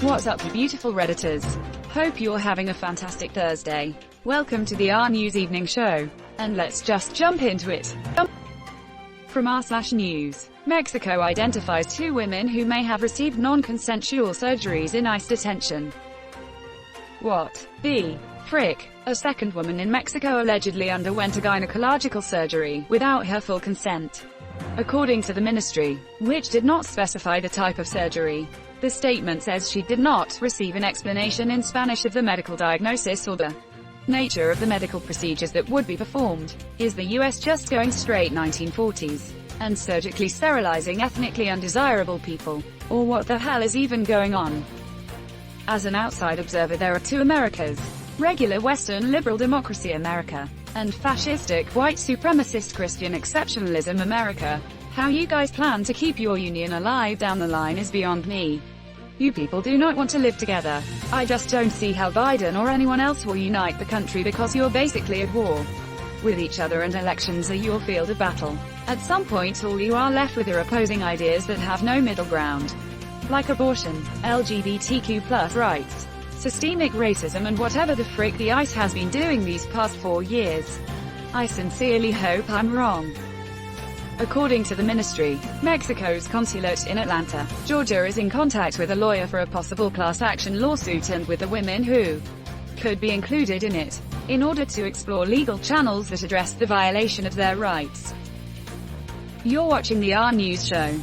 What's up, you beautiful Redditors? Hope you're having a fantastic Thursday. Welcome to the RNEWS Evening Show. And let's just jump into it. From r/news, Mexico identifies 2 women who may have received non-consensual surgeries in ICE detention. What the frick? A second woman in Mexico allegedly underwent a gynecological surgery without her full consent. According to the ministry, which did not specify the type of surgery, the statement says she did not receive an explanation in Spanish of the medical diagnosis or the nature of the medical procedures that would be performed. Is the US just going straight 1940s and surgically sterilizing ethnically undesirable people? Or what the hell is even going on? As an outside observer, there are 2 Americas: regular Western liberal democracy America, and fascistic white supremacist Christian exceptionalism America. How you guys plan to keep your union alive down the line is beyond me. You people do not want to live together. I just don't see how Biden or anyone else will unite the country, because you're basically at war with each other and elections are your field of battle. At some point all you are left with are opposing ideas that have no middle ground. Like abortion, LGBTQ+ rights, systemic racism and whatever the frick the ICE has been doing these past 4 years. I sincerely hope I'm wrong. According to the ministry, Mexico's consulate in Atlanta, Georgia is in contact with a lawyer for a possible class action lawsuit and with the women who could be included in it, in order to explore legal channels that address the violation of their rights. You're watching the RNEWS show.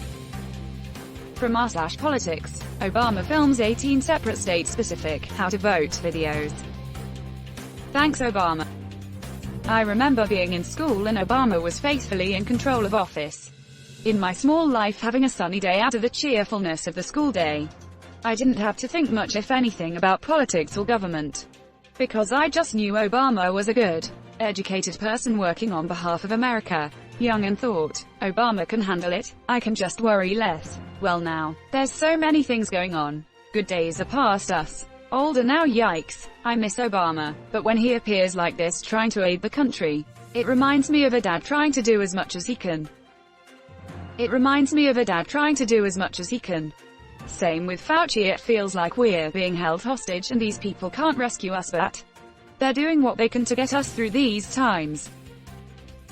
From r/politics, Obama films 18 separate state-specific how to vote videos. Thanks Obama. I remember being in school and Obama was faithfully in control of office. In my small life, having a sunny day out of the cheerfulness of the school day, I didn't have to think much, if anything, about politics or government, because I just knew Obama was a good, educated person working on behalf of America. Young and thought, Obama can handle it, I can just worry less. Well now, there's so many things going on. Good days are past us. Older now, yikes. I miss Obama, but when he appears like this trying to aid the country, it reminds me of a dad trying to do as much as he can. Same with Fauci, it feels like we're being held hostage and these people can't rescue us, but they're doing what they can to get us through these times.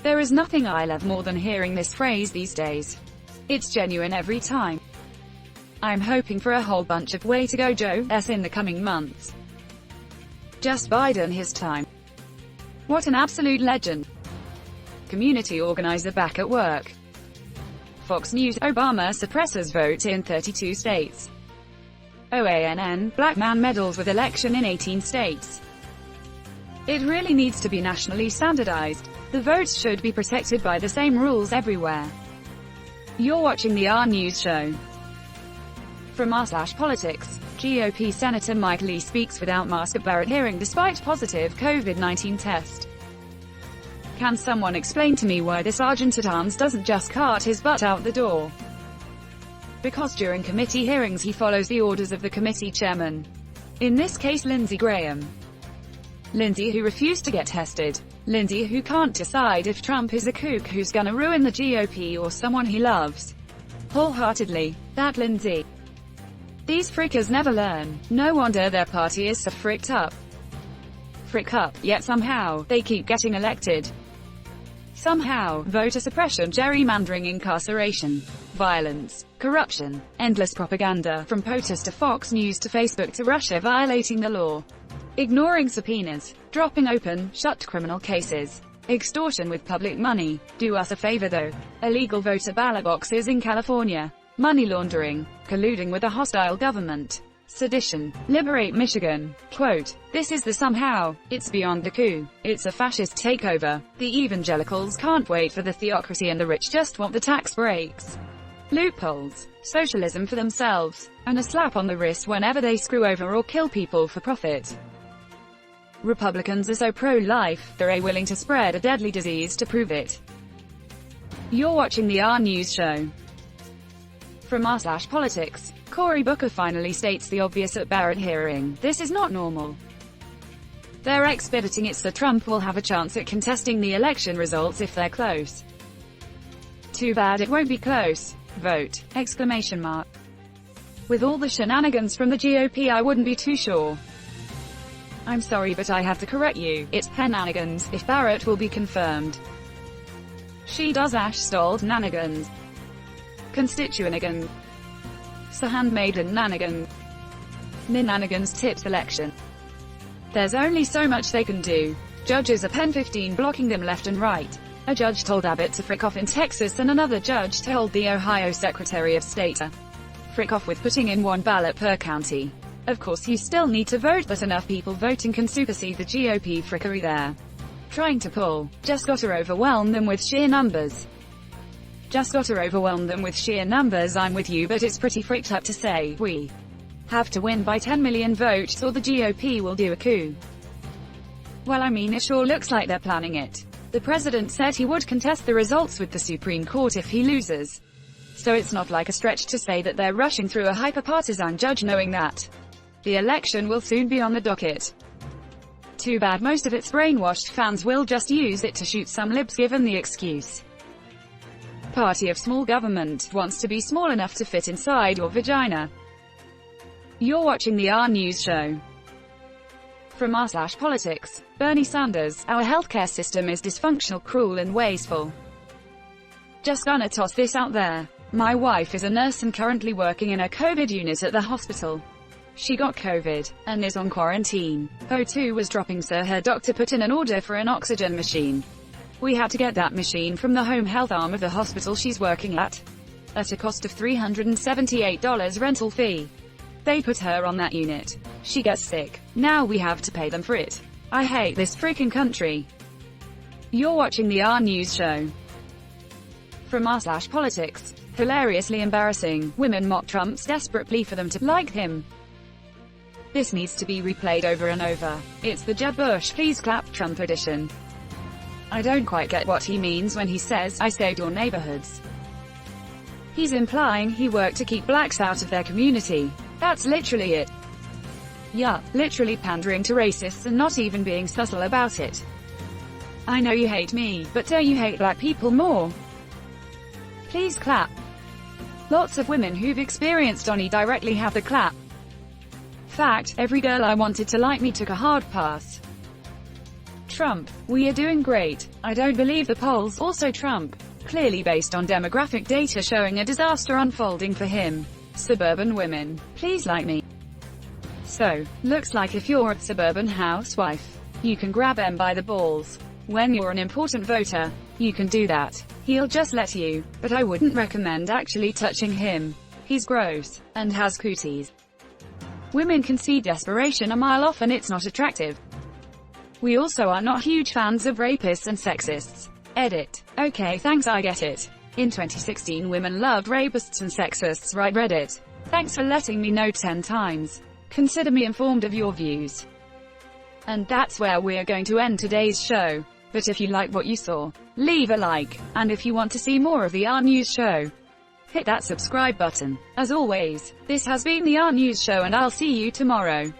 There is nothing I love more than hearing this phrase these days. It's genuine every time. I'm hoping for a whole bunch of way to go Joe's in the coming months. Just Biden his time. What an absolute legend. Community organizer back at work. Fox News, Obama suppresses vote in 32 states. OANN, black man meddles with election in 18 states. It really needs to be nationally standardized. The votes should be protected by the same rules everywhere. You're watching the RNEWS show. From r/politics, GOP Senator Mike Lee speaks without mask at Barrett hearing despite positive COVID-19 test. Can someone explain to me why the sergeant-at-arms doesn't just cart his butt out the door? Because during committee hearings he follows the orders of the committee chairman. In this case Lindsey Graham. Lindsey, who refused to get tested. Lindsey, who can't decide if Trump is a kook who's gonna ruin the GOP or someone he loves wholeheartedly. That Lindsey. These frickers never learn. No wonder their party is so fricked up. Yet somehow, they keep getting elected. Somehow, voter suppression, gerrymandering, incarceration, violence, corruption, endless propaganda, from POTUS to Fox News to Facebook to Russia violating the law, ignoring subpoenas, dropping open, shut criminal cases, extortion with public money. Do us a favor though. Illegal voter ballot boxes in California. Money laundering, colluding with a hostile government, sedition, liberate Michigan. Quote, this is the somehow, it's beyond a coup, it's a fascist takeover. The evangelicals can't wait for the theocracy and the rich just want the tax breaks, loopholes, socialism for themselves, and a slap on the wrist whenever they screw over or kill people for profit. Republicans are so pro-life, they're willing to spread a deadly disease to prove it. You're watching the RNEWS show. From r/politics, Cory finally states the obvious at Barrett hearing. This is not normal. They're expediting it so Trump will have a chance at contesting the election results if they're close. Too bad it won't be close. Vote! With all the shenanigans from the GOP, I wouldn't be too sure. I'm sorry, but I have to correct you. It's penanigans, if Barrett will be confirmed. She does Ash stalled nanigans. Constituenigan. So handmaiden nanigan. Ninanigans tips election. There's only so much they can do. Judges are pen 15 blocking them left and right. A judge told Abbott to frick off in Texas, and another judge told the Ohio Secretary of State to frick off with putting in one ballot per county. Of course you still need to vote, but enough people voting can supersede the GOP frickery they're trying to pull. Just gotta overwhelm them with sheer numbers. I'm with you, but it's pretty fricked up to say, we have to win by 10 million votes or the GOP will do a coup. Well, I mean, it sure looks like they're planning it. The president said he would contest the results with the Supreme Court if he loses. So it's not like a stretch to say that they're rushing through a hyper-partisan judge, knowing that the election will soon be on the docket. Too bad most of its brainwashed fans will just use it to shoot some libs given the excuse. Party of small government wants to be small enough to fit inside your vagina. You're watching the RNEWS show. From r/politics, Bernie Sanders, our healthcare system is dysfunctional, cruel and wasteful. Just gonna toss this out there. My wife is a nurse and currently working in a COVID unit at the hospital. She got COVID, and is on quarantine. O2 was dropping, so her doctor put in an order for an oxygen machine. We had to get that machine from the home health arm of the hospital she's working at a cost of $378 rental fee. They put her on that unit. She gets sick. Now we have to pay them for it. I hate this freaking country. You're watching the RNEWS show. From r/politics, hilariously embarrassing, women mock Trump's desperate plea for them to like him. This needs to be replayed over and over. It's the Jeb Bush please clap Trump edition. I don't quite get what he means when he says, I saved your neighborhoods. He's implying he worked to keep blacks out of their community. That's literally it. Yeah, literally pandering to racists and not even being subtle about it. I know you hate me, but don't you hate black people more? Please clap. Lots of women who've experienced ONI directly have the clap. Fact, every girl I wanted to like me took a hard pass. Trump, we are doing great. I don't believe the polls. Also Trump, clearly based on demographic data showing a disaster unfolding for him. Suburban women, please like me. So, looks like if you're a suburban housewife, you can grab him by the balls. When you're an important voter, you can do that. He'll just let you, but I wouldn't recommend actually touching him. He's gross, and has cooties. Women can see desperation a mile off and it's not attractive. We also are not huge fans of rapists and sexists. Edit. Okay, thanks, I get it. In 2016 women loved rapists and sexists, right? Reddit. Thanks for letting me know 10 times. Consider me informed of your views. And that's where we're going to end today's show. But if you like what you saw, leave a like. And if you want to see more of the RNEWS show, hit that subscribe button. As always, this has been the RNEWS show and I'll see you tomorrow.